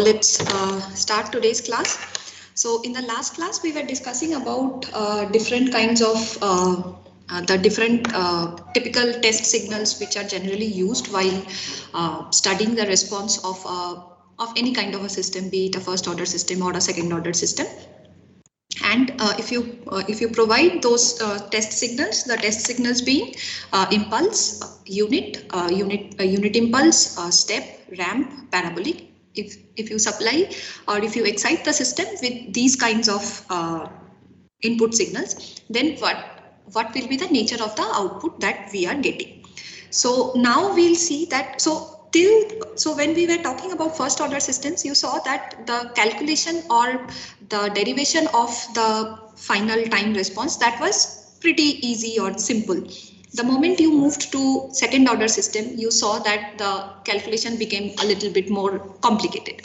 let's start today's class. So in the last class, we were discussing about different kinds of the different typical test signals which are generally used while studying the response of any kind of a system, be it a first order system or a second order system. And if you provide those test signals, the test signals being impulse, unit impulse, step, ramp, parabolic. If you supply or if you excite the system with these kinds of input signals, then what will be the nature of the output that we are getting? So now we'll see that. So when we were talking about first order systems, you saw that the calculation or the derivation of the final time response, that was pretty easy or simple. The moment you moved to second order system, you saw that the calculation became a little bit more complicated.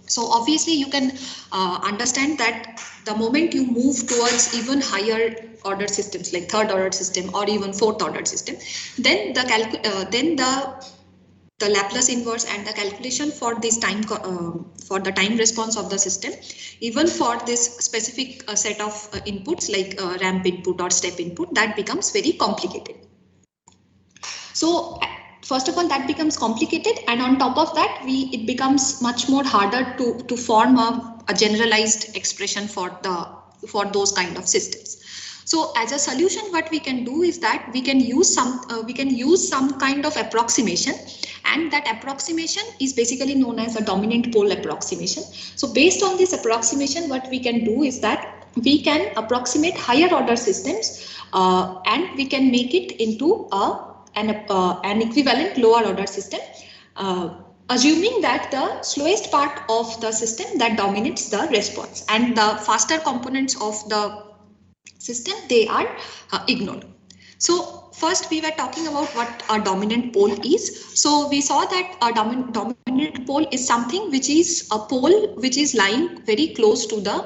So obviously you can understand that the moment you move towards even higher order systems like third order system or even fourth order system, then the Laplace inverse and the calculation for this time for the time response of the system, even for this specific set of inputs like ramp input or step input, that becomes very complicated. So first of all, that becomes complicated, and on top of that, it becomes much more harder to form a generalized expression for those kind of systems. So as a solution, what we can do is that we can use some kind of approximation, and that approximation is basically known as a dominant pole approximation. So based on this approximation, what we can do is that we can approximate higher order systems and we can make it into an equivalent lower order system, assuming that the slowest part of the system that dominates the response and the faster components of the system, they are ignored. So first we were talking about what a dominant pole is. So we saw that a dominant pole is something which is a pole which is lying very close to the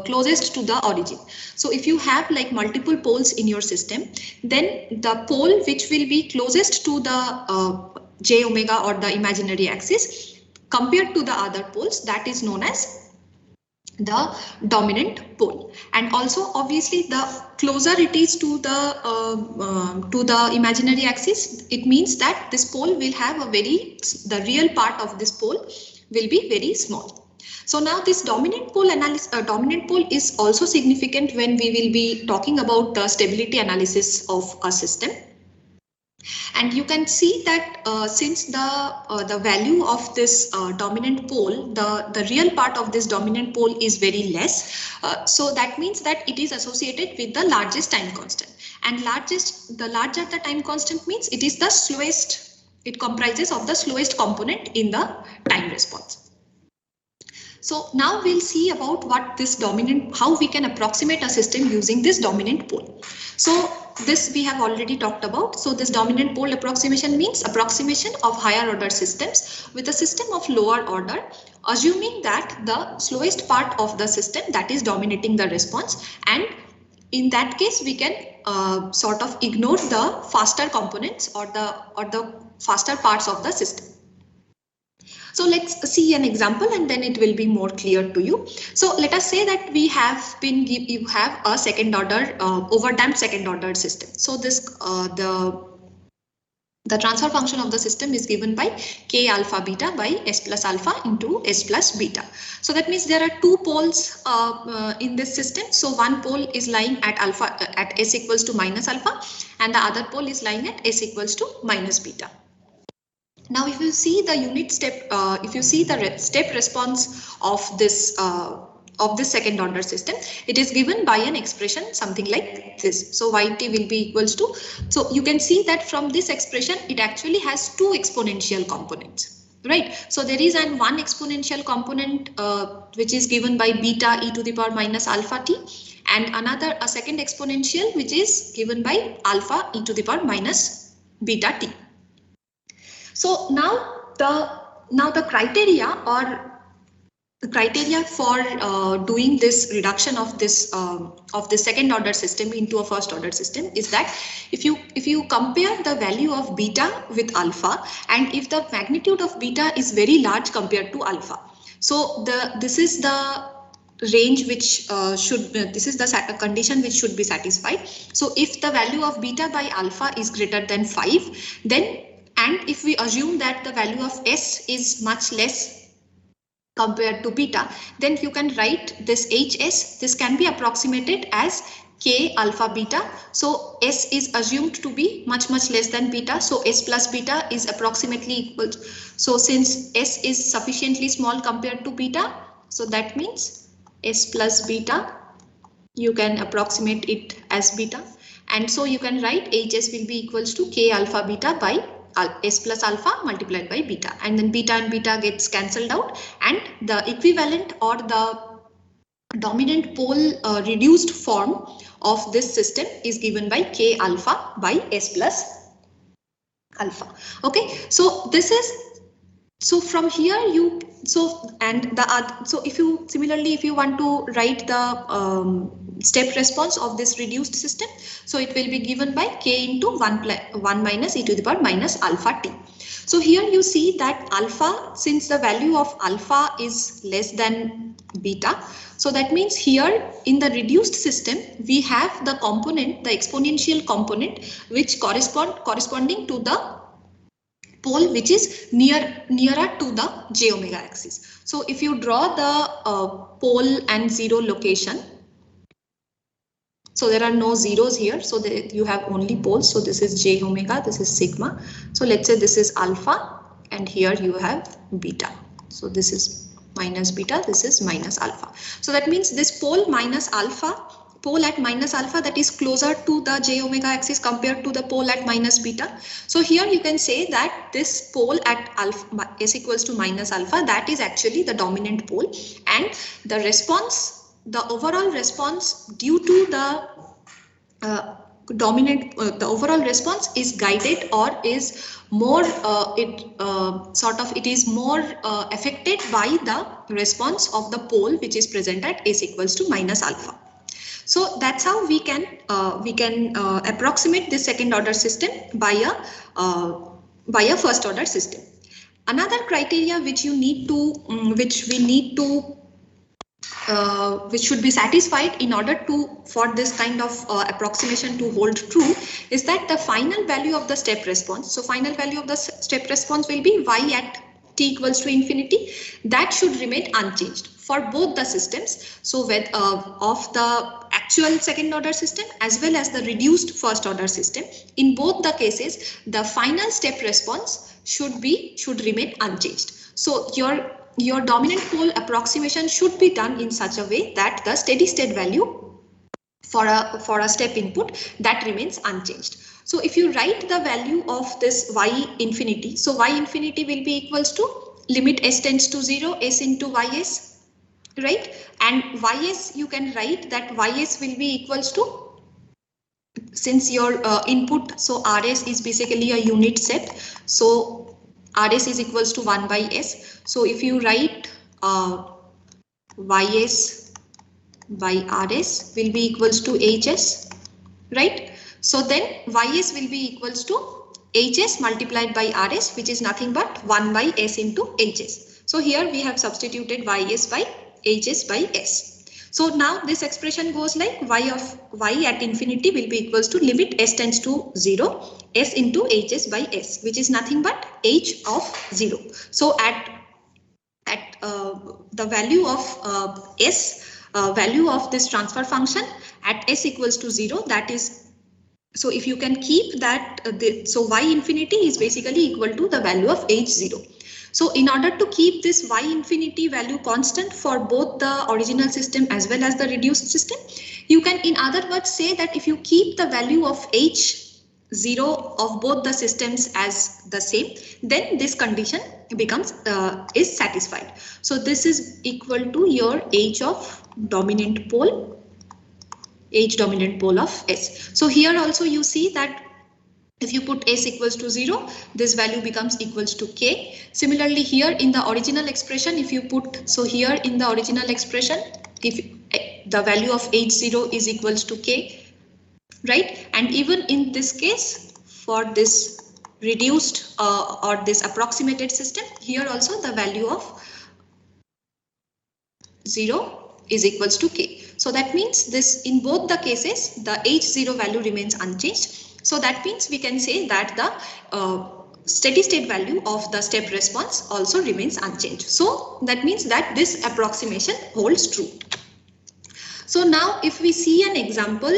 closest to the origin. So if you have like multiple poles in your system, then the pole which will be closest to the j omega or the imaginary axis compared to the other poles, that is known as the dominant pole. And also obviously the closer it is to the imaginary axis, it means that this pole will have the real part of this pole will be very small. So now this dominant pole is also significant when we will be talking about the stability analysis of a system. And you can see that since the value of this dominant pole, the real part of this dominant pole is very less. So that means that it is associated with the largest time constant. And the larger the time constant means it is the slowest. It comprises of the slowest component in the time response. So now we'll see about how we can approximate a system using this dominant pole. So this we have already talked about. So this dominant pole approximation means approximation of higher order systems with a system of lower order, assuming that the slowest part of the system that is dominating the response, and in that case we can sort of ignore the faster components or the faster parts of the system. So let's see an example and then it will be more clear to you. So let us say that you have a second order overdamped second order system. So this the transfer function of the system is given by k alpha beta by s plus alpha into s plus beta. So that means there are two poles in this system. So one pole is lying at s equals to minus alpha, and the other pole is lying at s equals to minus beta. Now, if you see the unit step, if you see the step response of this second order system, it is given by an expression something like this. So yt will be equals to. So you can see that from this expression, it actually has two exponential components, right? So there is one exponential component which is given by beta e to the power minus alpha t, and a second exponential which is given by alpha e to the power minus beta t. So now the criteria or the criteria for doing this reduction of this second order system into a first order system is that if you compare the value of beta with alpha, and if the magnitude of beta is very large compared to alpha, so this is the range which this is the condition which should be satisfied. So if the value of beta by alpha is greater than 5, then, and if we assume that the value of S is much less compared to beta, then you can write this HS. This can be approximated as K alpha beta. So S is assumed to be much less than beta. So S plus beta is approximately equal. So since S is sufficiently small compared to beta, so that means S plus beta, you can approximate it as beta. And so you can write HS will be equals to K alpha beta by S plus alpha multiplied by beta, and then beta and beta gets cancelled out, and the equivalent or the dominant pole reduced form of this system is given by K alpha by S plus alpha. Okay, so this is, so from here you, so and the so if you similarly if you want to write the step response of this reduced system, so it will be given by K into 1 minus e to the power minus alpha t. So here you see that alpha, since the value of alpha is less than beta, so that means here in the reduced system we have the component, the exponential component, which corresponding to the pole which is nearer to the j omega axis. So if you draw the pole and zero location, so there are no zeros here, so you have only poles. So this is j omega, this is sigma. So let's say this is alpha, and here you have beta. So this is minus beta, this is minus alpha. So that means this pole minus alpha, pole at minus alpha, that is closer to the j omega axis compared to the pole at minus beta. So here you can say that this pole at alpha s equals to minus alpha, that is actually the dominant pole, and the response, the overall response due to the the overall response is guided or is more it is more affected by the response of the pole which is present at s equals to minus alpha. So that's how we can approximate this second order system by a first order system. Another criteria which you need to which should be satisfied in order for this kind of approximation to hold true is that the final value of the step response, so final value of the step response will be y at t equals to infinity, that should remain unchanged for both the systems. So with of the actual second order system as well as the reduced first order system, in both the cases the final step response should remain unchanged. So your dominant pole approximation should be done in such a way that the steady state value for a step input that remains unchanged. So if you write the value of this y infinity, so y infinity will be equals to limit s tends to 0 s into ys, right? And ys, you can write that ys will be equals to, since your input, so rs is basically a unit set, so rs is equals to 1 by s. So if you write ys by rs will be equals to hs, right? So then ys will be equals to hs multiplied by rs, which is nothing but 1 by s into hs. So here we have substituted ys by hs by s. So now this expression goes like y at infinity will be equals to limit s tends to 0 s into hs by s, which is nothing but h of 0. So at the value of value of this transfer function at s equals to 0, that is, so if you can keep that, so y infinity is basically equal to the value of h0. So in order to keep this y infinity value constant for both the original system as well as the reduced system, you can in other words say that if you keep the value of h0 of both the systems as the same, then this condition becomes is satisfied. So this is equal to your h of dominant pole, h dominant pole of S. So here also you see that If you put S equals to 0, this value becomes equals to K. Similarly, here in the original expression, if you put, so here in the original expression, if the value of H0 is equals to K, right? And even in this case, for this reduced or this approximated system, here also the value of 0 is equals to K. So that means this, in both the cases, the H0 value remains unchanged. So that means we can say that the steady state value of the step response also remains unchanged. So that means that this approximation holds true. So now if we see an example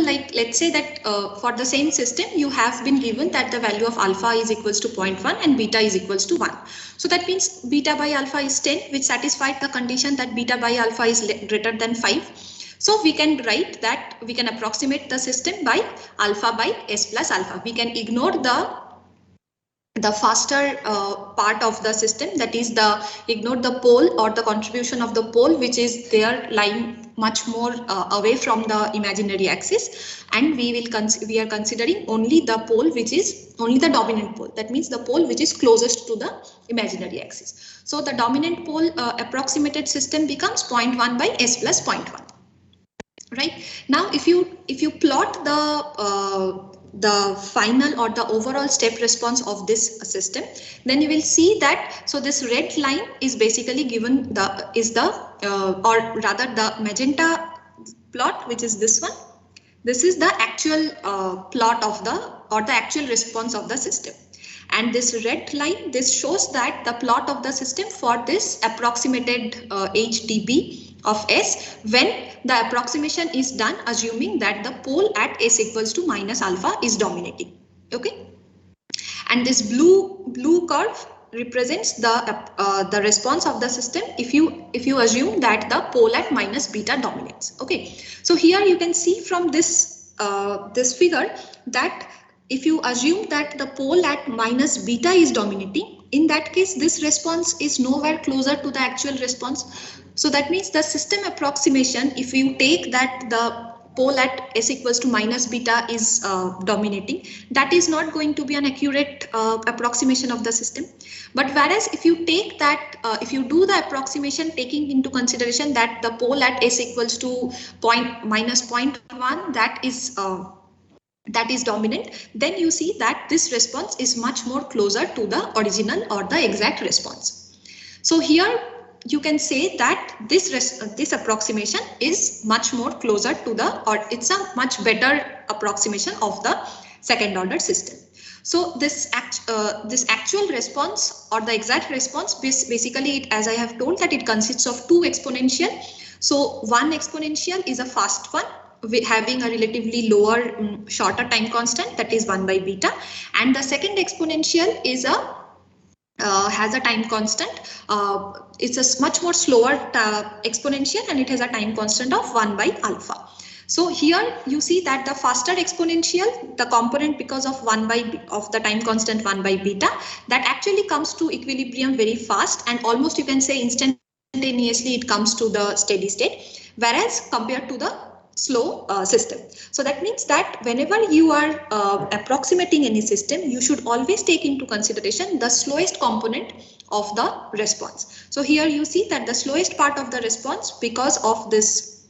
like, let's say that for the same system you have been given that the value of alpha is equals to 0.1 and beta is equals to 1. So that means beta by alpha is 10, which satisfied the condition that beta by alpha is greater than 5. So we can write that we can approximate the system by alpha by S plus alpha. We can ignore the faster part of the system, that is ignore the pole or the contribution of the pole which is there lying much more away from the imaginary axis, and we are considering only the pole which is only the dominant pole, that means the pole which is closest to the imaginary axis. So the dominant pole approximated system becomes 0.1 by S plus 0.1. Right now, if you plot the final or the overall step response of this system, then you will see that, so this red line is basically given or rather the magenta plot, which is this one. This is the actual plot of the actual response of the system. And this red line, this shows that the plot of the system for this approximated HDB of S when the approximation is done assuming that the pole at S equals to minus alpha is dominating. Okay, and this blue curve represents the response of the system if you assume that the pole at minus beta dominates. Okay, so here you can see from this this figure that if you assume that the pole at minus beta is dominating, in that case this response is nowhere closer to the actual response. So that means the system approximation, if you take that the pole at S equals to minus beta is dominating, that is not going to be an accurate approximation of the system. But whereas if you take that, if you do the approximation taking into consideration that the pole at S equals to minus 0.1, that is dominant, then you see that this response is much more closer to the original or the exact response. So here you can say that this approximation is much more closer to or it's a much better approximation of the second order system. So this actual response or the exact response, basically as I have told that it consists of two exponential. So one exponential is a fast one having a relatively lower shorter time constant, that is 1 by beta, and the second exponential is has a time constant. It's a much more slower exponential and it has a time constant of 1 by alpha. So here you see that the faster exponential, the component because of the time constant 1 by beta, that actually comes to equilibrium very fast and almost you can say instantaneously it comes to the steady state, whereas compared to the slow system. So that means that whenever you are approximating any system, you should always take into consideration the slowest component of the response. So here you see that the slowest part of the response, because of this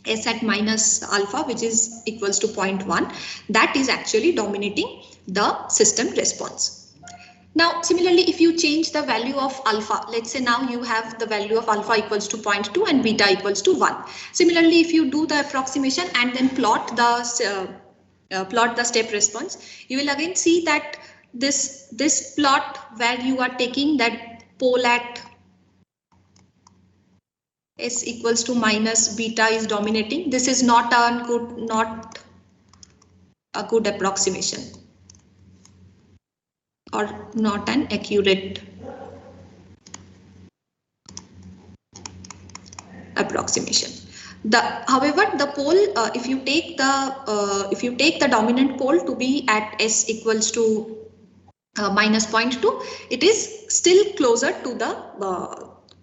S at minus alpha, which is equals to 0.1, that is actually dominating the system response. Now, similarly, if you change the value of alpha, let's say now you have the value of alpha equals to 0.2 and beta equals to 1. Similarly, if you do the approximation and then plot the step response, you will again see that this plot where you are taking that pole at S equals to minus beta is dominating. This is not a good approximation, or not an accurate approximation. However, the pole, if you take the dominant pole to be at S equals to minus 0.2, it is still closer to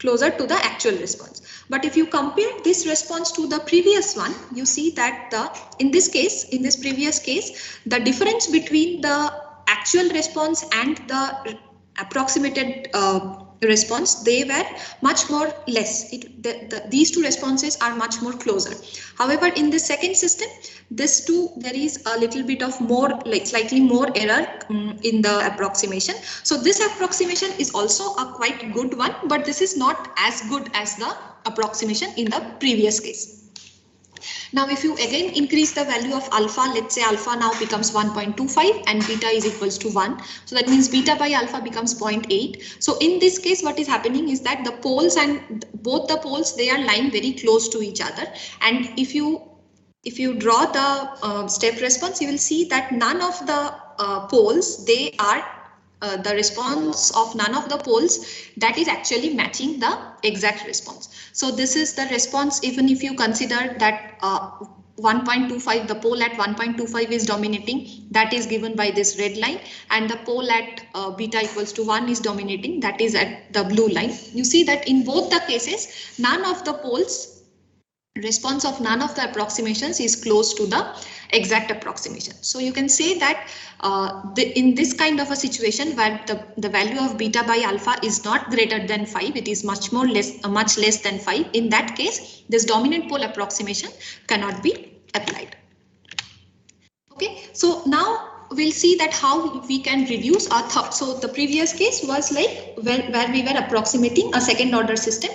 closer to the actual response. But if you compare this response to the previous one, you see that in this previous case, the difference between the actual response and the approximated response, they were much more less. These two responses are much more closer. However, in the second system, there is a little bit of more, like slightly more error in the approximation. So this approximation is also a quite good one, but this is not as good as the approximation in the previous case. Now, if you again increase the value of alpha, let's say alpha now becomes 1.25 and beta is equals to 1. So that means beta by alpha becomes 0.8. So in this case, what is happening is that the poles and both the poles, they are lying very close to each other. And if you draw the step response, you will see that none of the poles, they are the response of none of the poles that is actually matching the exact response. So this is the response, even if you consider that 1.25, the pole at 1.25 is dominating, that is given by this red line, and the pole at beta equals to 1 is dominating, that is at the blue line. You see that in both the cases, none of the poles, response of none of the approximations is close to the exact approximation. So you can say that in this kind of a situation where the value of beta by alpha is not greater than 5, it is much less than 5. In that case, this dominant pole approximation cannot be applied. Okay, so now we'll see that how we can reduce our so the previous case was like where we were approximating a second order system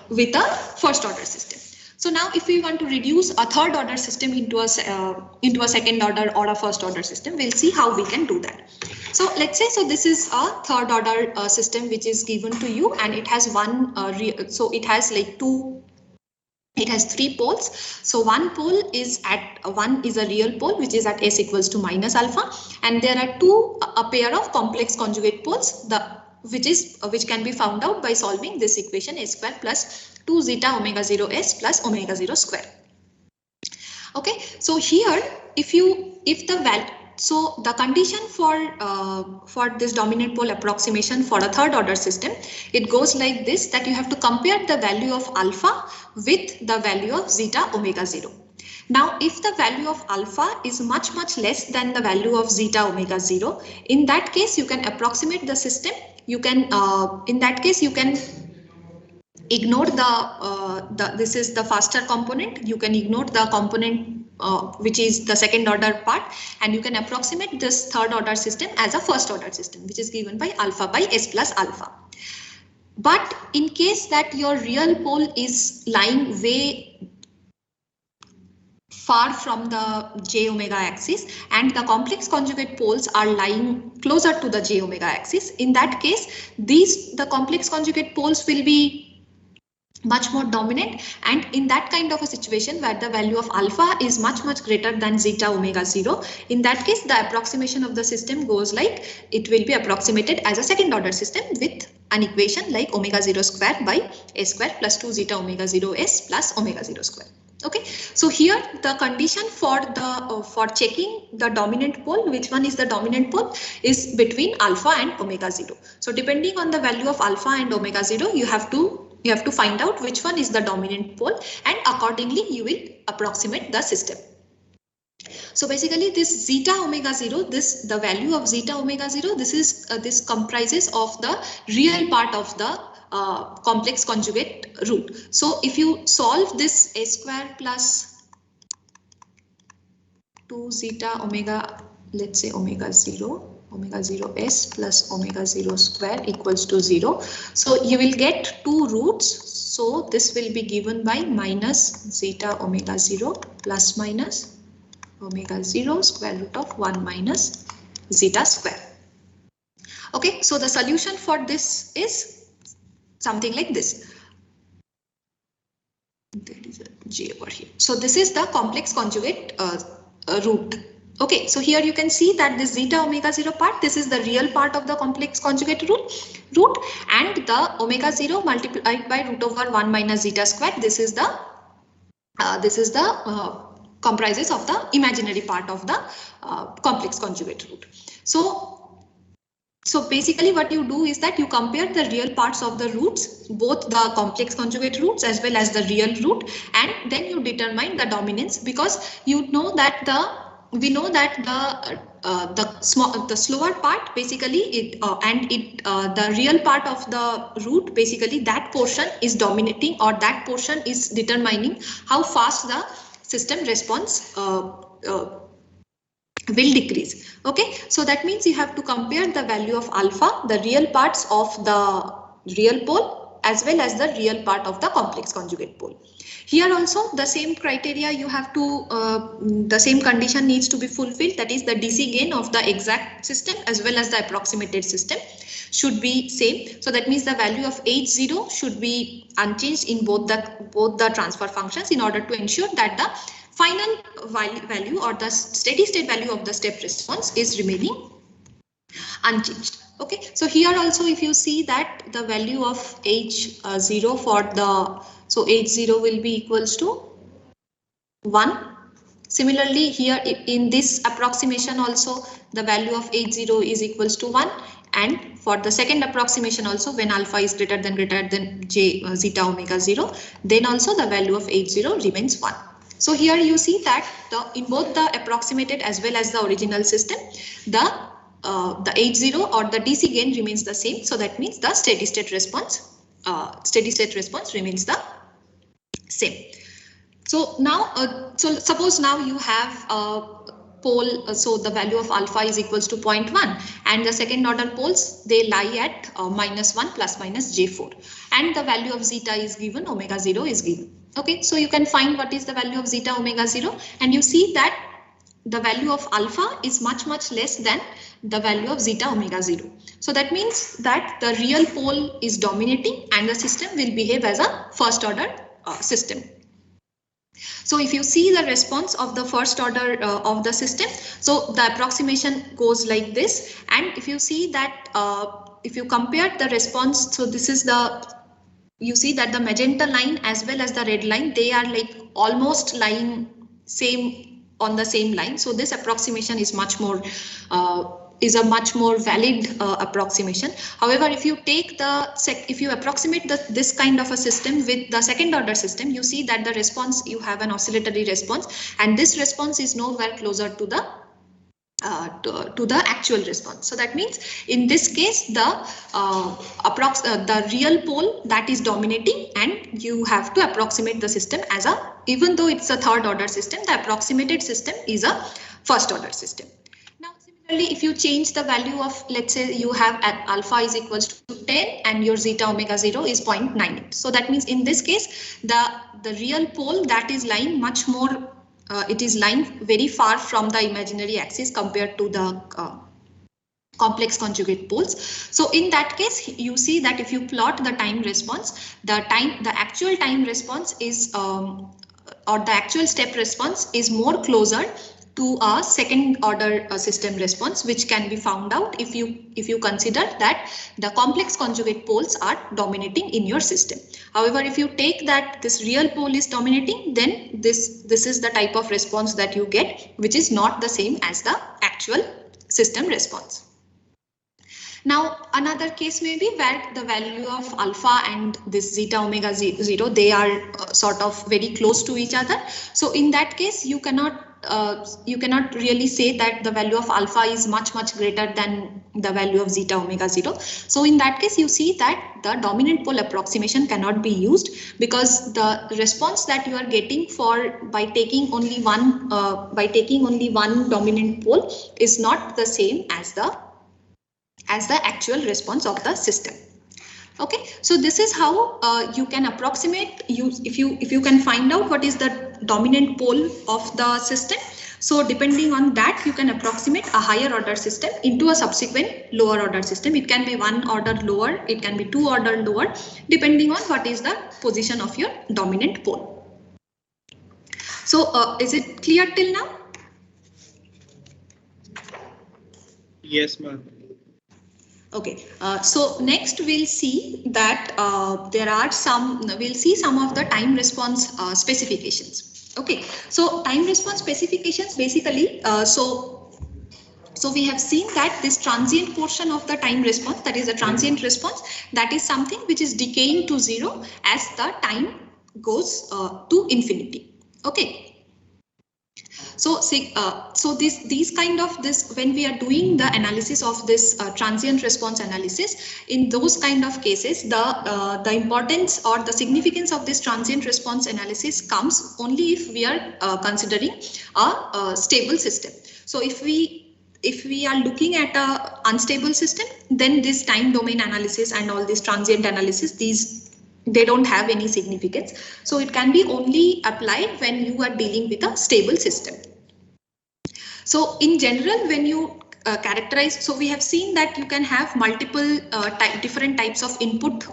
with a first order system. So now if we want to reduce a third order system into a second order or a first order system, we'll see how we can do that. So let's say, so this is a third order system which is given to you, and it has it has 3 poles. So one pole is a real pole which is at s equals to minus alpha, and there are a pair of complex conjugate poles, which can be found out by solving this equation a square plus 2 zeta omega 0 s plus omega 0 square. Okay, so here so the condition for this dominant pole approximation for a third order system, it goes like this, that you have to compare the value of alpha with the value of zeta omega 0. Now, if the value of alpha is much less than the value of zeta omega 0, in that case you can approximate the system. You can in that case you can ignore this is the faster component. You can ignore the component which is the second order part, and you can approximate this third order system as a first order system, which is given by alpha by s plus alpha. But in case that your real pole is lying way far from the j omega axis and the complex conjugate poles are lying closer to the j omega axis, in that case the complex conjugate poles will be much more dominant, and in that kind of a situation where the value of alpha is much greater than zeta omega 0, in that case the approximation of the system goes like, it will be approximated as a second order system with an equation like omega 0 square by s square plus 2 zeta omega 0 s plus omega 0 square. Okay, so here the condition for checking the dominant pole, which one is the dominant pole, is between alpha and omega 0. So depending on the value of alpha and omega 0, you have to find out which one is the dominant pole, and accordingly you will approximate the system. So basically this zeta omega 0, the value of zeta omega 0, this comprises of the real part of the complex conjugate root. So if you solve this a square plus 2 zeta omega, let's say omega 0 s plus omega 0 square equals to 0. So you will get 2 roots. So this will be given by minus zeta omega 0 plus minus omega 0 square root of 1 minus zeta square. Okay, so the solution for this is something like this. There is a j over here. So this is the complex conjugate root. Okay, so here you can see that this zeta omega 0 part, this is the real part of the complex conjugate root, and the omega 0 multiplied by root over 1 minus zeta square, this is the comprises of the imaginary part of the complex conjugate root. So So basically what you do is that you compare the real parts of the roots, both the complex conjugate roots as well as the real root, and then you determine the dominance, because you know that we know that the slower part basically the real part of the root, basically that portion is dominating, or that portion is determining how fast the system response will decrease. Okay, so that means you have to compare the value of alpha, the real parts of the real pole, as well as the real part of the complex conjugate pole. Here also the same criteria you have to, the same condition needs to be fulfilled, that is the DC gain of the exact system as well as the approximated system should be same. So that means the value of H0 should be unchanged in both the transfer functions, in order to ensure that the final value or the steady state value of the step response is remaining unchanged. Okay, so here also if you see that the value of H0 for the, so H0 will be equals to 1. Similarly here in this approximation also the value of H0 is equals to 1, and for the second approximation also, when alpha is greater than zeta omega 0, then also the value of H0 remains 1. So here you see that in both the approximated as well as the original system, the H0 or the DC gain remains the same. So that means the steady state response remains the same. So now, so suppose now you have a pole, so the value of alpha is equals to 0.1, and the second order poles, they lie at -1 plus minus J4, and the value of zeta is given, omega 0 is given. Okay, so you can find what is the value of zeta omega 0, and you see that the value of alpha is much less than the value of zeta omega 0. So that means that the real pole is dominating and the system will behave as a first order system. So if you see the response of the first order of the system, so the approximation goes like this, and if you see that if you compare the response, so this is you see that the magenta line as well as the red line, they are like almost lying on the same line. So this approximation is much more a much more valid approximation. However, if you take if you approximate this kind of a system with the second order system, you see that the response, you have an oscillatory response, and this response is nowhere closer to the actual response. So that means in this case the real pole that is dominating, and you have to approximate the system as even though it's a third order system, the approximated system is a first order system. Now similarly, if you change the value of, let's say you have alpha is equals to 10 and your zeta omega 0 is 0.98. So that means in this case the real pole that is lying much more, it is lying very far from the imaginary axis compared to the complex conjugate poles. So in that case, you see that if you plot the time response, the actual time response is or the actual step response is more closer to a second order system response, which can be found out if you consider that the complex conjugate poles are dominating in your system. However, if you take that this real pole is dominating, then this is the type of response that you get, which is not the same as the actual system response. Now another case may be where the value of alpha and this zeta omega 0, they are sort of very close to each other. So in that case, you cannot really say that the value of alpha is much greater than the value of zeta omega 0. So in that case, you see that the dominant pole approximation cannot be used, because the response that you are getting by taking only one dominant pole is not the same as the actual response of the system. Okay, so this is how you can approximate, if you can find out what is the dominant pole of the system. So depending on that, you can approximate a higher order system into a subsequent lower order system. It can be 1 order lower, it can be 2 order lower, depending on what is the position of your dominant pole. So is it clear till now? Yes, ma'am. Okay, so next we'll see that we'll see some of the time response specifications. Okay, so time response specifications basically, so So we have seen that this transient portion of the time response, that is a transient response, that is something which is decaying to 0 as the time goes to infinity. Okay. So, these kind of this, when we are doing the analysis of this transient response analysis, in those kind of cases, the importance or the significance of this transient response analysis comes only if we are considering a stable system. So if we are looking at a unstable system, then this time domain analysis and all this transient analysis, they don't have any significance. So it can be only applied when you are dealing with a stable system. So in general, when you characterize, so we have seen that you can have multiple different types of input.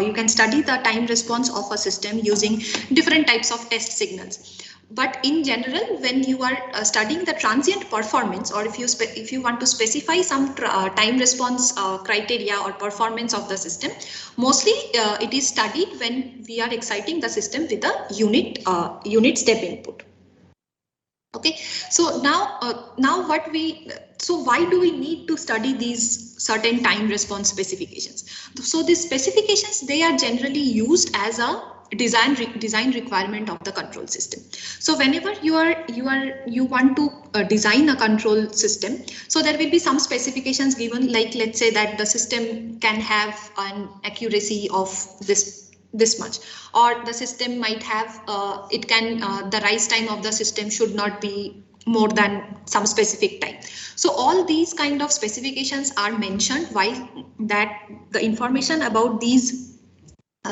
You can study the time response of a system using different types of test signals. But in general, when you are studying the transient performance, or if you want to specify some time response criteria or performance of the system, mostly it is studied when we are exciting the system with a unit step input. Okay, so now why do we need to study these certain time response specifications? So these specifications, they are generally used as a design requirement of the control system. So whenever you want to design a control system, so there will be some specifications given, like let's say that the system can have an accuracy of this much, or the system might have the rise time of the system should not be more than some specific time. So all these kind of specifications are mentioned, while that the information about these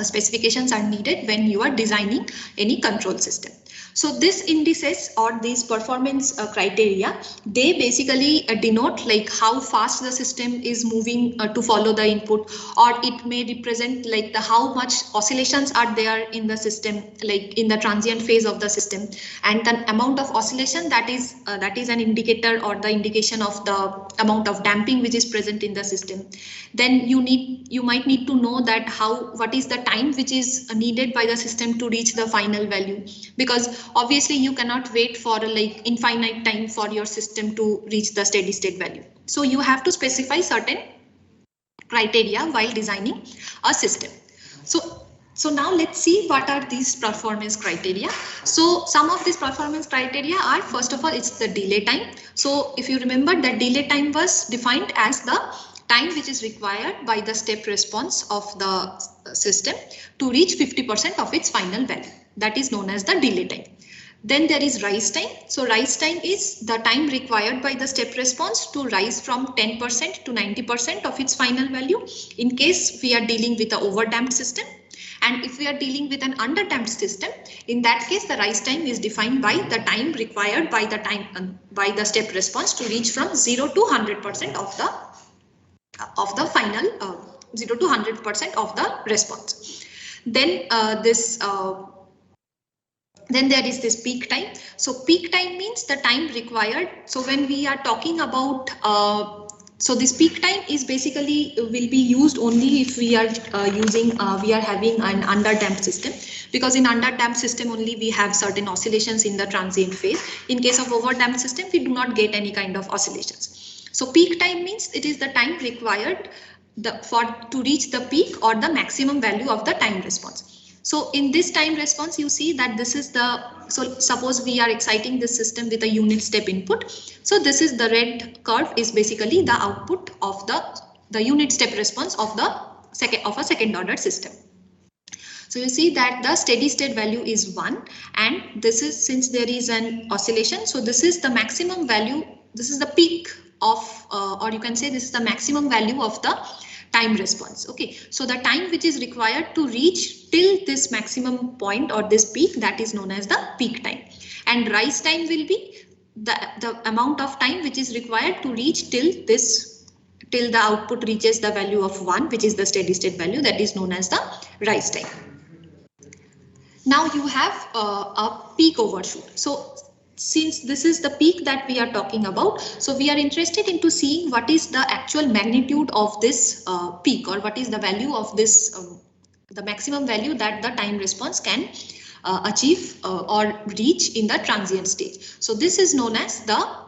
specifications are needed when you are designing any control system. So these indices or these performance criteria, they basically denote like how fast the system is moving to follow the input, or it may represent like how much oscillations are there in the system, like in the transient phase of the system, and the amount of oscillation that is an indicator or the indication of the amount of damping which is present in the system. Then you might need to know that what is the time which is needed by the system to reach the final value, because obviously you cannot wait for like infinite time for your system to reach the steady state value. So you have to specify certain criteria while designing a system. So now let's see what are these performance criteria. So some of these performance criteria are, first of all, it's the delay time. So if you remember, that delay time was defined as the time which is required by the step response of the system to reach 50% of its final value. That is known as the delay time. Then there is rise time. So rise time is the time required by the step response to rise from 10% to 90% of its final value in case we are dealing with an overdamped system. And if we are dealing with an underdamped system, in that case, the rise time is defined by the time required by the step response to reach from 0 to 100% of the final 0 to 100% of the response. Then then there is this peak time. So peak time means the time required. So when we are talking about so this peak time is basically will be used only if we are we are having an underdamped system, because in underdamped system only we have certain oscillations in the transient phase. In case of overdamped system, we do not get any kind of oscillations. So peak time means it is the time required to reach the peak or the maximum value of the time response. So in this time response, you see that this is so suppose we are exciting this system with a unit step input. So this is the red curve is basically the output of the unit step response of a second order system. So you see that the steady state value is 1, and this is, since there is an oscillation, so this is the maximum value, this is the peak of, or you can say this is the maximum value of the time response. Okay, so the time which is required to reach till this maximum point or this peak, that is known as the peak time. And rise time will be the amount of time which is required to reach till the output reaches the value of 1, which is the steady state value, that is known as the rise time. Now you have a peak overshoot. So since this is the peak that we are talking about, so we are interested into seeing what is the actual magnitude of this peak, or what is the value of this, the maximum value that the time response can achieve or reach in the transient stage. So this is known as the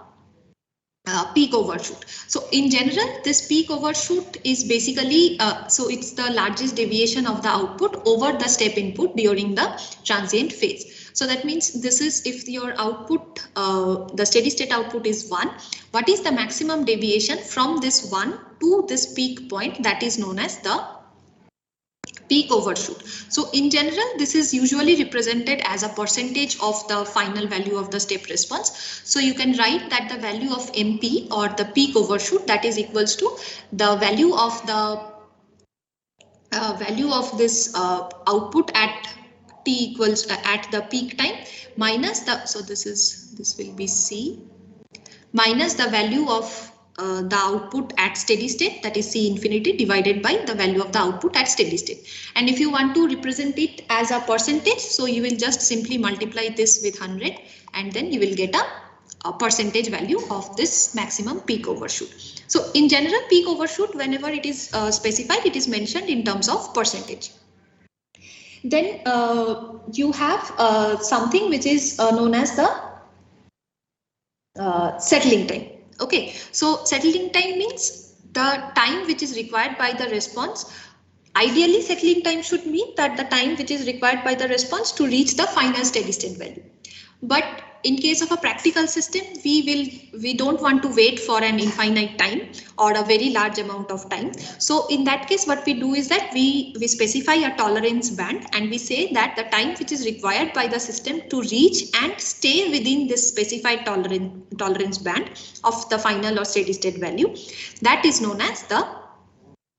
peak overshoot. So in general, this peak overshoot is basically, so it's the largest deviation of the output over the step input during the transient phase. So that means this is if your output, the steady state output is 1, what is the maximum deviation from this 1 to this peak point, that is known as the peak overshoot. So in general, this is usually represented as a percentage of the final value of the step response. So you can write that the value of MP or the peak overshoot, that is equals to the value of this output at t equals at the peak time minus the, so this will be C, minus the value of the output at steady state, that is C infinity, divided by the value of the output at steady state. And if you want to represent it as a percentage, so you will just simply multiply this with 100 and then you will get a percentage value of this maximum peak overshoot. So in general, peak overshoot, whenever it is specified, it is mentioned in terms of percentage. Then you have something which is known as the settling time. Okay, so settling time means the time which is required by the response. Ideally, settling time should mean that the time which is required by the response to reach the final steady state value. But in case of a practical system, we don't want to wait for an infinite time or a very large amount of time. So in that case, what we do is that we specify a tolerance band and we say that the time which is required by the system to reach and stay within this specified tolerance band of the final or steady state value, that is known as the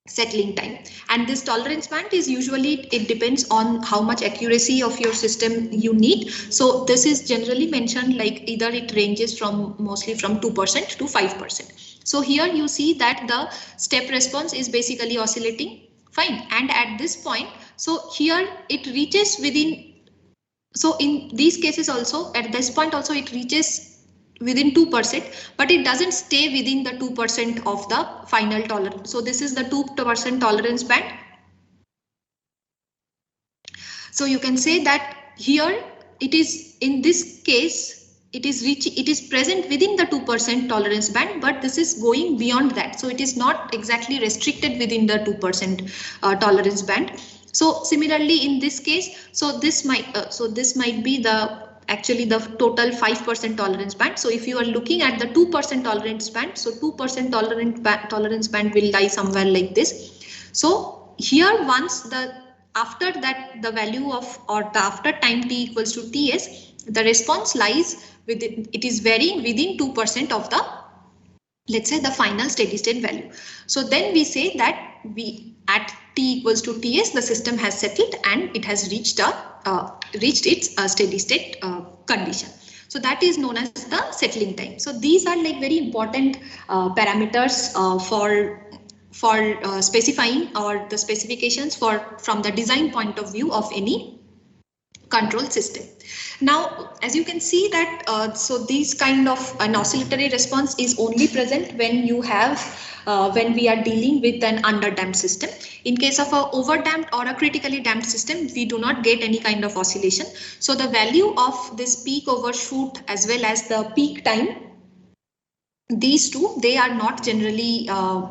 settling time. And this tolerance band is usually, it depends on how much accuracy of your system you need. So this is generally mentioned like either it ranges from mostly from 2% to 5%. So here you see that the step response is basically oscillating fine, and at this point, so here it reaches within, so in these cases also at this point also it reaches within 2%, but it doesn't stay within the 2% of the final tolerance. So this is the 2% tolerance band. So you can say that here it is, in this case, it is present within the 2% tolerance band, but this is going beyond that. So it is not exactly restricted within the 2% tolerance band. So similarly in this case, so this might be the actually the total 5% tolerance band. So if you are looking at the 2% tolerance band, so 2% tolerance band will lie somewhere like this. So here once the after that the value of, or the after time t equals to ts, the response lies within, it is varying within 2% of the, let's say, the final steady state value. So then we say that we at t equals to ts, the system has settled and it has reached its steady state condition. So that is known as the settling time. So these are like very important parameters for specifying, or the specifications from the design point of view of any control system. Now, as you can see that, so these kind of an oscillatory response is only present when you have, when we are dealing with an underdamped system. In case of a overdamped or a critically damped system, we do not get any kind of oscillation. So the value of this peak overshoot as well as the peak time, these two, they are not generally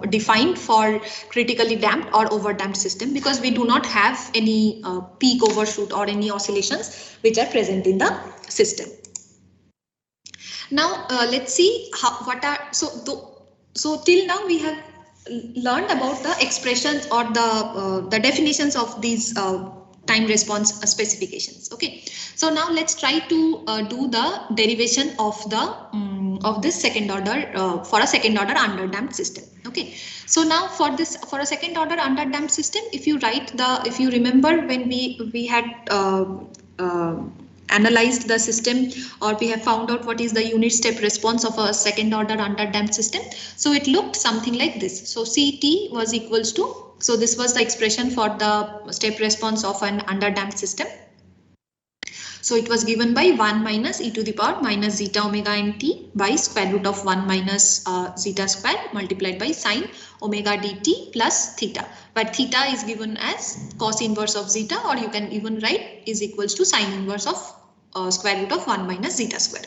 defined for critically damped or overdamped system, because we do not have any peak overshoot or any oscillations which are present in the system. Now let's see so till now we have learned about the expressions or the definitions of these time response specifications. Okay, so now let's try to do the derivation of the of this second order for a second order underdamped system. Okay, so now for a second order underdamped system, if you remember when we had analyzed the system, or we have found out what is the unit step response of a second order underdamped system. So it looked something like this. So Ct was equals to, so this was the expression for the step response of an underdamped system. So it was given by 1 minus e to the power minus zeta omega n t by square root of 1 minus zeta square multiplied by sine omega dt plus theta. But theta is given as cos inverse of zeta, or you can even write is equals to sine inverse of square root of 1 minus zeta square.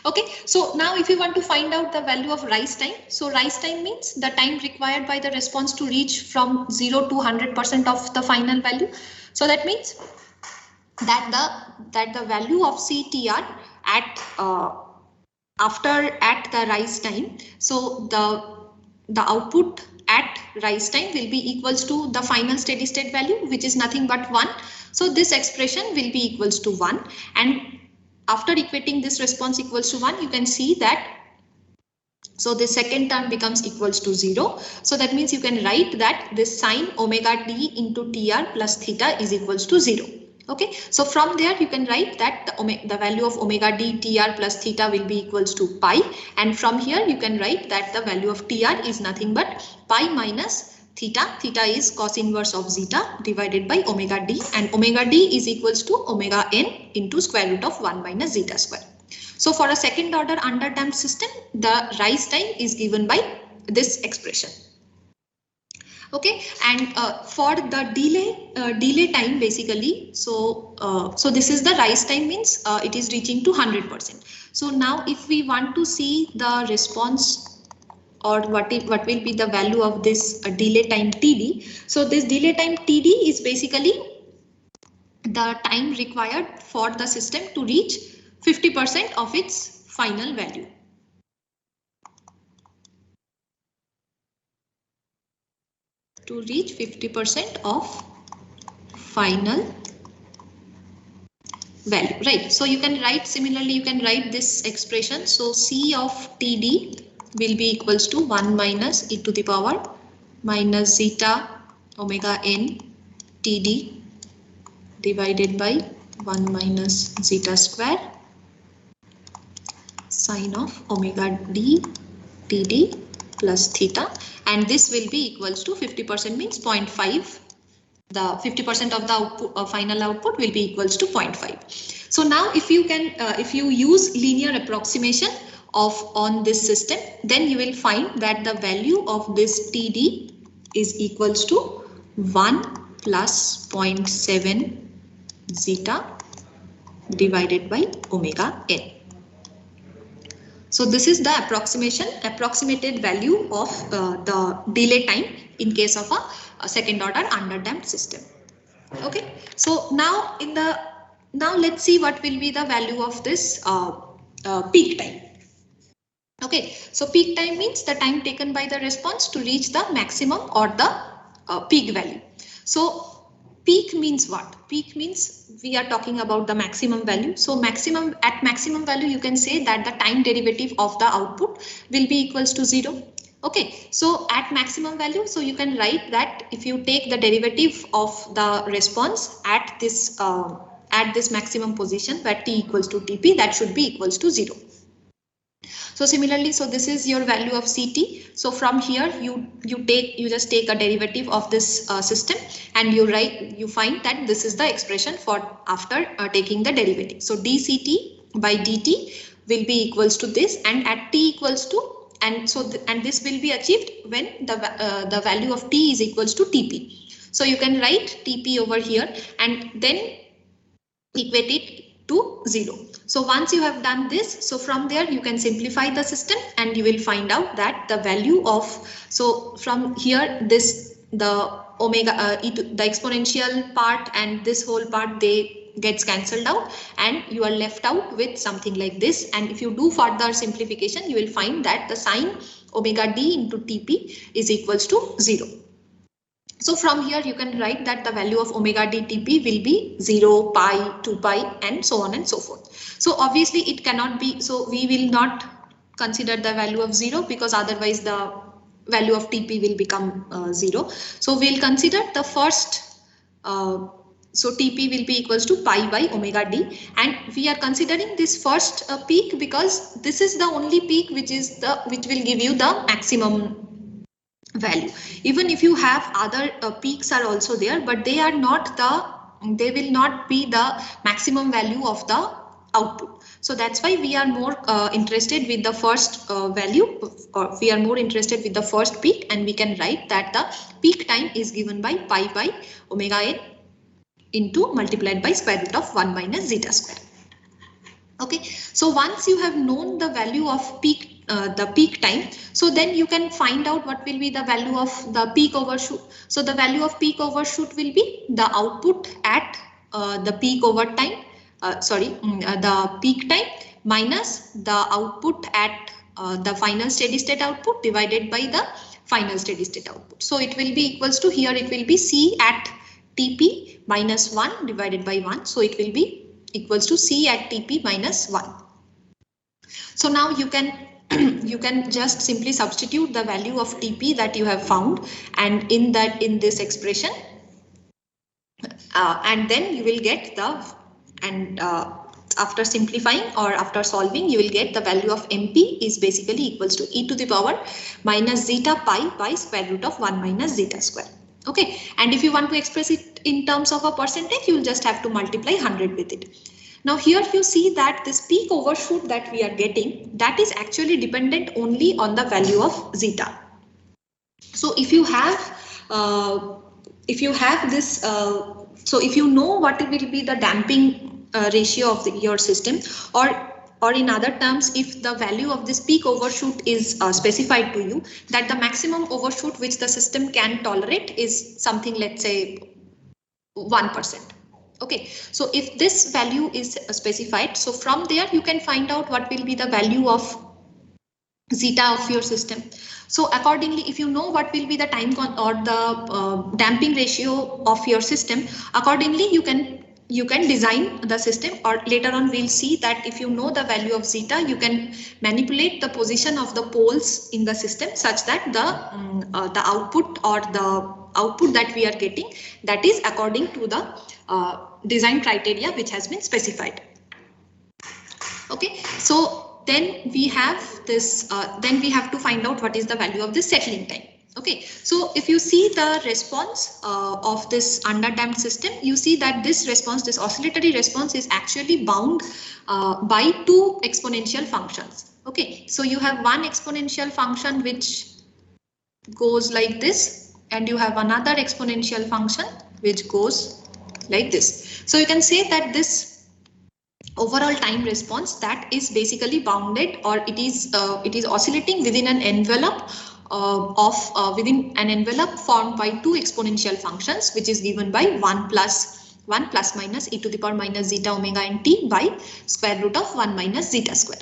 Okay, so now if you want to find out the value of rise time, so rise time means the time required by the response to reach from 0 to 100% of the final value. So that means that the value of CTR at at the rise time, so the output at rise time will be equals to the final steady state value, which is nothing but 1. So this expression will be equals to 1, and after equating this response equals to 1, you can see that so the second term becomes equals to 0. So that means you can write that this sine omega t into TR plus theta is equals to 0. Okay, so from there you can write that the value of omega d TR plus theta will be equals to pi, and from here you can write that the value of TR is nothing but pi minus theta. Theta is cos inverse of zeta divided by omega d, and omega d is equals to omega n into square root of 1 minus zeta square. So for a second order underdamped system, the rise time is given by this expression. Okay, and for the delay time basically, so this is the rise time, means it is reaching to 100%. So now if we want to see the response or what will be the value of this delay time TD. So this delay time TD is basically the time required for the system to reach 50% of its final value. To reach 50% of final value, right? So you can write similarly, you can write this expression. So C of TD will be equals to 1 minus e to the power minus zeta omega n TD divided by 1 minus zeta square sine of omega d TD plus theta, and this will be equals to 50% means 0.5. The 50% of the output, final output will be equals to 0.5. So now if you can, if you use linear approximation on this system, then you will find that the value of this TD is equals to 1 plus 0.7 zeta divided by omega n. So this is the approximated value of the delay time in case of a second order underdamped system. Okay, so now let's see what will be the value of this peak time. Okay, so peak time means the time taken by the response to reach the maximum or the peak value. So peak means what? Peak means we are talking about the maximum value. So at maximum value, you can say that the time derivative of the output will be equals to 0. Okay, so at maximum value, so you can write that if you take the derivative of the response at this maximum position where t equals to TP, that should be equals to 0. So similarly, so this is your value of CT. So from here you just take a derivative of this system, and you find that this is the expression for after taking the derivative. So dCT by dt will be equals to this, and at t equals to, and so and this will be achieved when the value of t is equals to TP. So you can write TP over here and then equate it to 0. So once you have done this, so from there you can simplify the system and you will find out that the value of, so from here the omega the exponential part and this whole part, they gets cancelled out and you are left out with something like this. And if you do further simplification, you will find that the sine omega d into TP is equals to 0. So from here you can write that the value of omega d TP will be 0, pi, 2 pi and so on and so forth. So obviously it cannot be, so we will not consider the value of 0 because otherwise the value of TP will become 0. So we'll consider the first, so TP will be equals to pi by omega d, and we are considering this first peak because this is the only peak which will give you the maximum value. Even if you have other peaks are also there, but they will not be the maximum value of the output. So that's why we are more interested with the first value, or we are more interested with the first peak, and we can write that the peak time is given by pi by omega n into multiplied by square root of 1 minus zeta square. Okay, so once you have known the value of the peak time, so then you can find out what will be the value of the peak overshoot. So the value of peak overshoot will be the output at the peak overtime, the peak time minus the output at the final steady state output divided by the final steady state output. So it will be equals to, here it will be C at TP minus 1 divided by 1. So it will be equals to C at TP minus 1. So now you can you can just simply substitute the value of TP that you have found and in this expression, and then you will get after simplifying or after solving, you will get the value of MP is basically equals to e to the power minus zeta pi by square root of 1 minus zeta square. Okay, and if you want to express it in terms of a percentage, you will just have to multiply 100 with it. Now here you see that this peak overshoot that we are getting, that is actually dependent only on the value of zeta. So if you have this, so if you know what will be the damping ratio of your system, or in other terms, if the value of this peak overshoot is specified to you, that the maximum overshoot which the system can tolerate is something, let's say 1%. Okay, so if this value is specified, so from there you can find out what will be the value of zeta of your system. So accordingly, if you know what will be the time or the damping ratio of your system, accordingly you can design the system, or later on we'll see that if you know the value of zeta, you can manipulate the position of the poles in the system such that the output or the output that we are getting, that is according to the design criteria which has been specified. Okay, so then we have this, then we have to find out what is the value of the settling time. Okay, so if you see the response of this underdamped system, you see that this response, this oscillatory response, is actually bound by two exponential functions. Okay, so you have one exponential function which goes like this, and you have another exponential function which goes like this. So you can say that this overall time response, that is basically bounded, or it is oscillating within an envelope within an envelope formed by two exponential functions, which is given by 1 plus minus e to the power minus zeta omega n t by square root of 1 minus zeta square.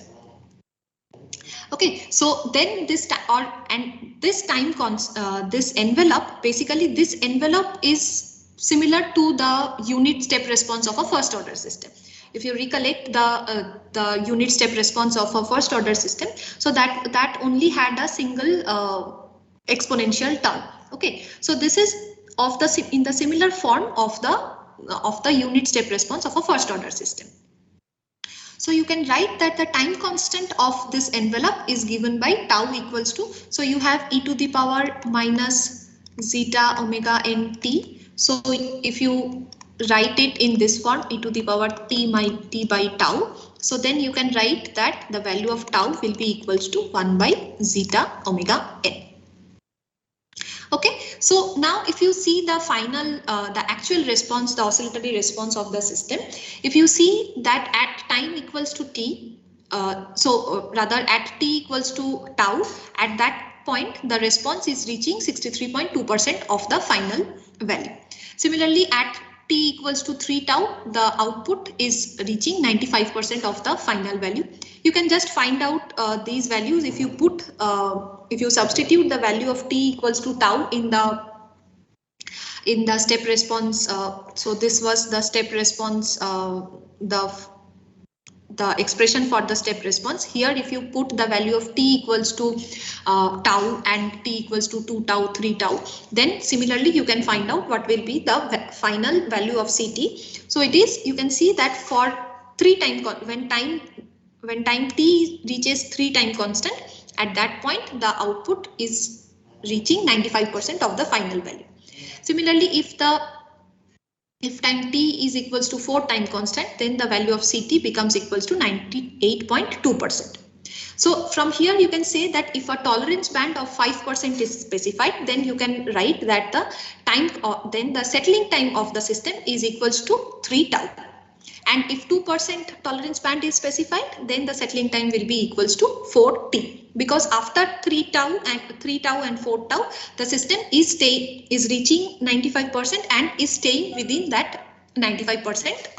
Okay, so then this envelope, basically this envelope is similar to the unit step response of a first order system. If you recollect the unit step response of a first order system, so that only had a single exponential term. Okay, so this is in the similar form of the unit step response of a first order system. So you can write that the time constant of this envelope is given by tau equals to, so you have e to the power minus zeta omega n t. So if you write it in this form, e to the power t by tau, so then you can write that the value of tau will be equals to 1 by zeta omega n. Okay, so now if you see the final, the actual response, the oscillatory response of the system, if you see that at time equals to t, rather at t equals to tau, at that point the response is reaching 63.2% of the final value. Similarly, at t equals to 3 tau, the output is reaching 95% of the final value. You can just find out these values if you put, if you substitute the value of t equals to tau in the step response. So this was the step response, the expression for the step response. Here, if you put the value of t equals to tau and t equals to 2 tau, 3 tau, then similarly you can find out what will be the final value of CT. So it is, you can see that for 3 time, when time t reaches 3 time constant, at that point the output is reaching 95% of the final value. Similarly, if time t is equals to 4 time constant, then the value of CT becomes equals to 98.2%. So from here you can say that if a tolerance band of 5% is specified, then you can write that the time, then the settling time of the system is equals to 3 tau. And if 2% tolerance band is specified, then the settling time will be equals to 4t, because after 3 tau and 4 tau, the system is reaching 95% and is staying within that 95%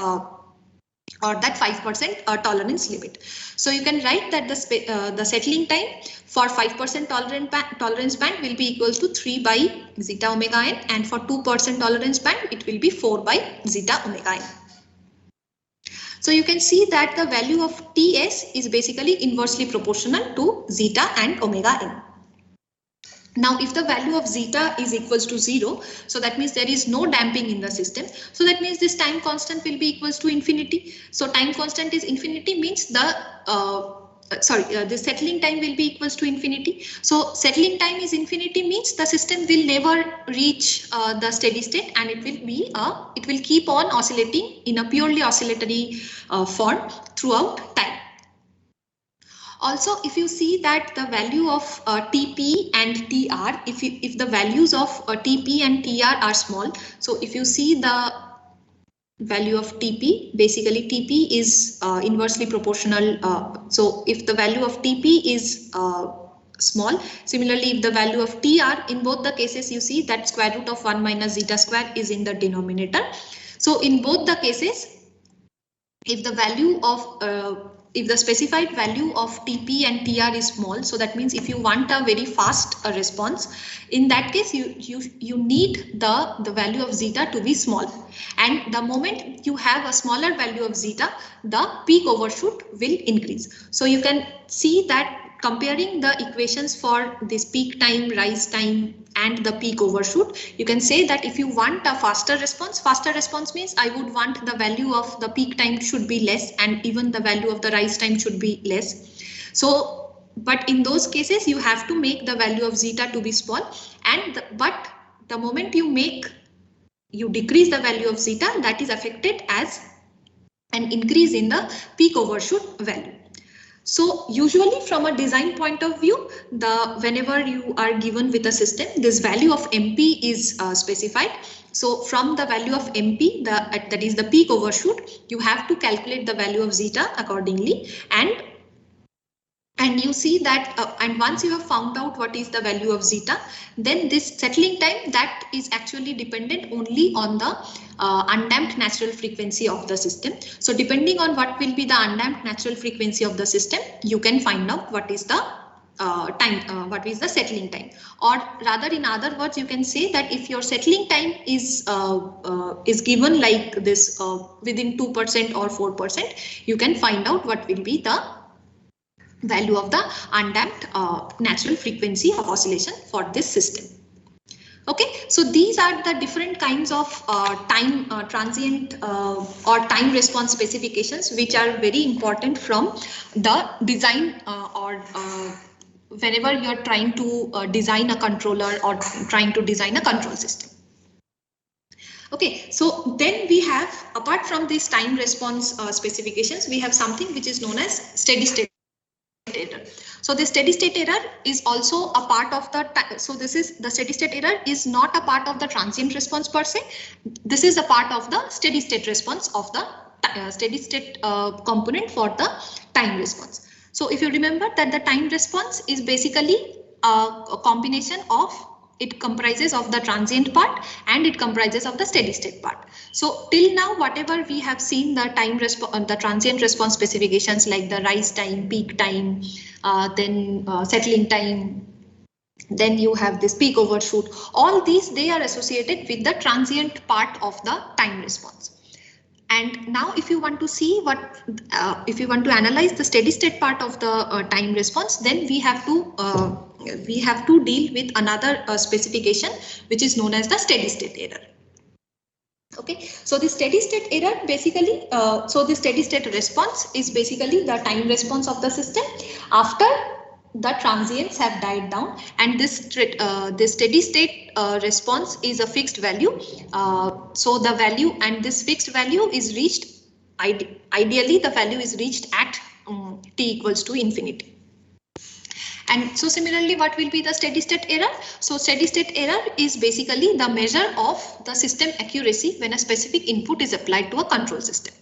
or that 5% tolerance limit. So you can write that the settling time for 5% tolerance band will be equal to 3 by zeta omega n, and for 2% tolerance band it will be 4 by zeta omega n. So you can see that the value of Ts is basically inversely proportional to zeta and omega n. Now, if the value of zeta is equals to 0, so that means there is no damping in the system. So that means this time constant will be equals to infinity. So time constant is infinity means the the settling time will be equals to infinity. So settling time is infinity means the system will never reach the steady state, and it will keep on oscillating in a purely oscillatory form throughout time. Also, if you see that the value of Tp and Tr, if the values of Tp and Tr are small, so if you see the value of Tp, basically Tp is inversely proportional. So if the value of Tp is small, similarly if the value of Tr, in both the cases you see that square root of 1 minus zeta square is in the denominator. So in both the cases, if the value of if the specified value of Tp and Tr is small, so that means if you want a very fast response, in that case you need the value of zeta to be small, and the moment you have a smaller value of zeta, the peak overshoot will increase. So you can see that comparing the equations for this peak time, rise time and the peak overshoot, you can say that if you want a faster response means I would want the value of the peak time should be less and even the value of the rise time should be less. So, but in those cases you have to make the value of zeta to be small, and but the moment you decrease the value of zeta, that is affected as an increase in the peak overshoot value. So usually from a design point of view, whenever you are given with a system, this value of MP is specified. So from the value of MP, that is the peak overshoot, you have to calculate the value of zeta accordingly, and you see that and once you have found out what is the value of zeta, then this settling time, that is actually dependent only on the undamped natural frequency of the system. So depending on what will be the undamped natural frequency of the system, you can find out what is the what is the settling time, or rather in other words you can say that if your settling time is given like this within 2% or 4%, you can find out what will be the value of the undamped natural frequency of oscillation for this system. Okay, so these are the different kinds of time transient or time response specifications which are very important from the design or whenever you are trying to design a controller or trying to design a control system. Okay, so then we have, apart from these time response specifications, we have something which is known as steady state error. So the steady state error is also a part of the, so this is the steady state error is not a part of the transient response per se. This is a part of the steady state response of the steady state component for the time response. So if you remember that the time response is basically a combination of, it comprises of the transient part and it comprises of the steady state part. So till now, whatever we have seen the time response, the transient response specifications like the rise time, peak time, then settling time, then you have this peak overshoot. All these, they are associated with the transient part of the time response. And now if you want to see what, if you want to analyze the steady state part of the time response, then we have to deal with another specification which is known as the steady state error. Okay, so the steady state error basically, so the steady state response is basically the time response of the system after the transients have died down, and this steady state response is a fixed value. So the value, and this fixed value is reached, ideally the value is reached at t equals to infinity. And so similarly, what will be the steady state error? So steady state error is basically the measure of the system accuracy when a specific input is applied to a control system.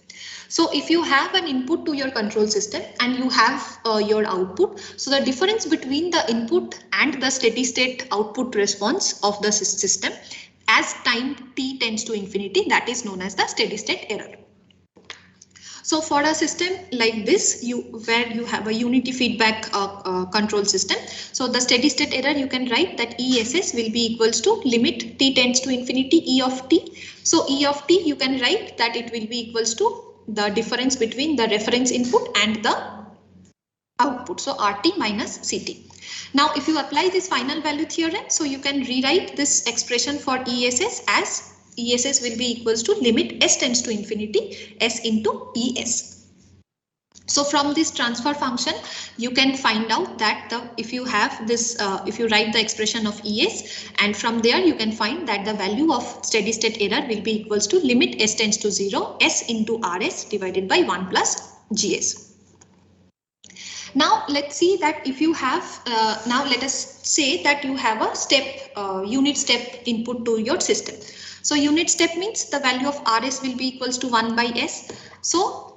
So if you have an input to your control system and you have your output, so the difference between the input and the steady state output response of the system as time t tends to infinity, that is known as the steady state error. So for a system like this, where you have a unity feedback control system, so the steady state error you can write that ESS will be equals to limit t tends to infinity E of t. So E of t you can write that it will be equals to the difference between the reference input and the output. So RT minus CT. Now if you apply this final value theorem, so you can rewrite this expression for ESS as ESS will be equals to limit S tends to infinity S into ES. So from this transfer function, you can find out that if you have this, if you write the expression of ES, and from there you can find that the value of steady state error will be equals to limit S tends to 0 S into RS divided by 1 plus GS. Now let's see that if you have, now let us say that you have a step, unit step input to your system. So unit step means the value of RS will be equals to 1 by S. So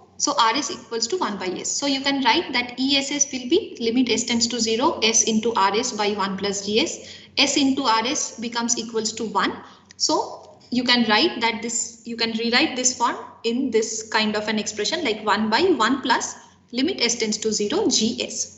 RS equals to 1 by S. So you can write that ESS will be limit S tends to 0, S into RS by 1 plus GS. S into RS becomes equals to 1. So you can write that this, you can rewrite this form in this kind of an expression like 1 by 1 plus limit S tends to 0 GS.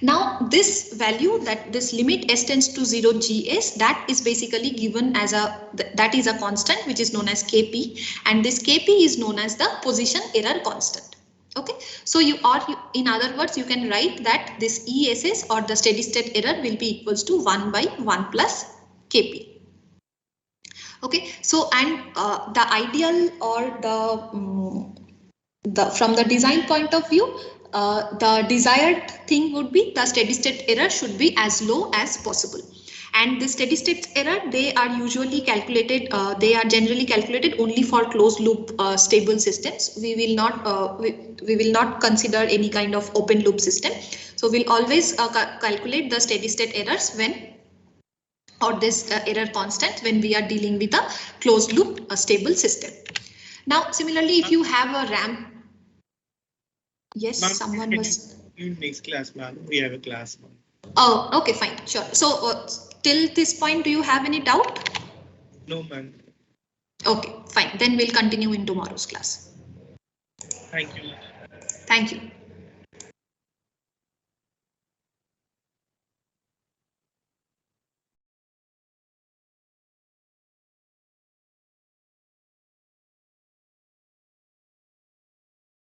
Now this value, that this limit S tends to 0 GS, that is basically given as that is a constant which is known as Kp, and this Kp is known as the position error constant. Okay, so in other words, you can write that this ESS or the steady state error will be equals to 1 by 1 plus Kp. Okay, so and the ideal or from the design point of view, the desired thing would be the steady state error should be as low as possible. And the steady state error, they are usually calculated, they are generally calculated only for closed loop stable systems. We will not we will not consider any kind of open loop system. So we'll always calculate the steady state errors when, or this error constant when we are dealing with a closed loop stable system. Now similarly, if you have a ramp. Yes, someone was. Next class, ma'am. We have a class. Oh, okay, fine, sure. So till this point, do you have any doubt? No, ma'am. Okay, fine. Then we'll continue in tomorrow's class. Thank you. Thank you.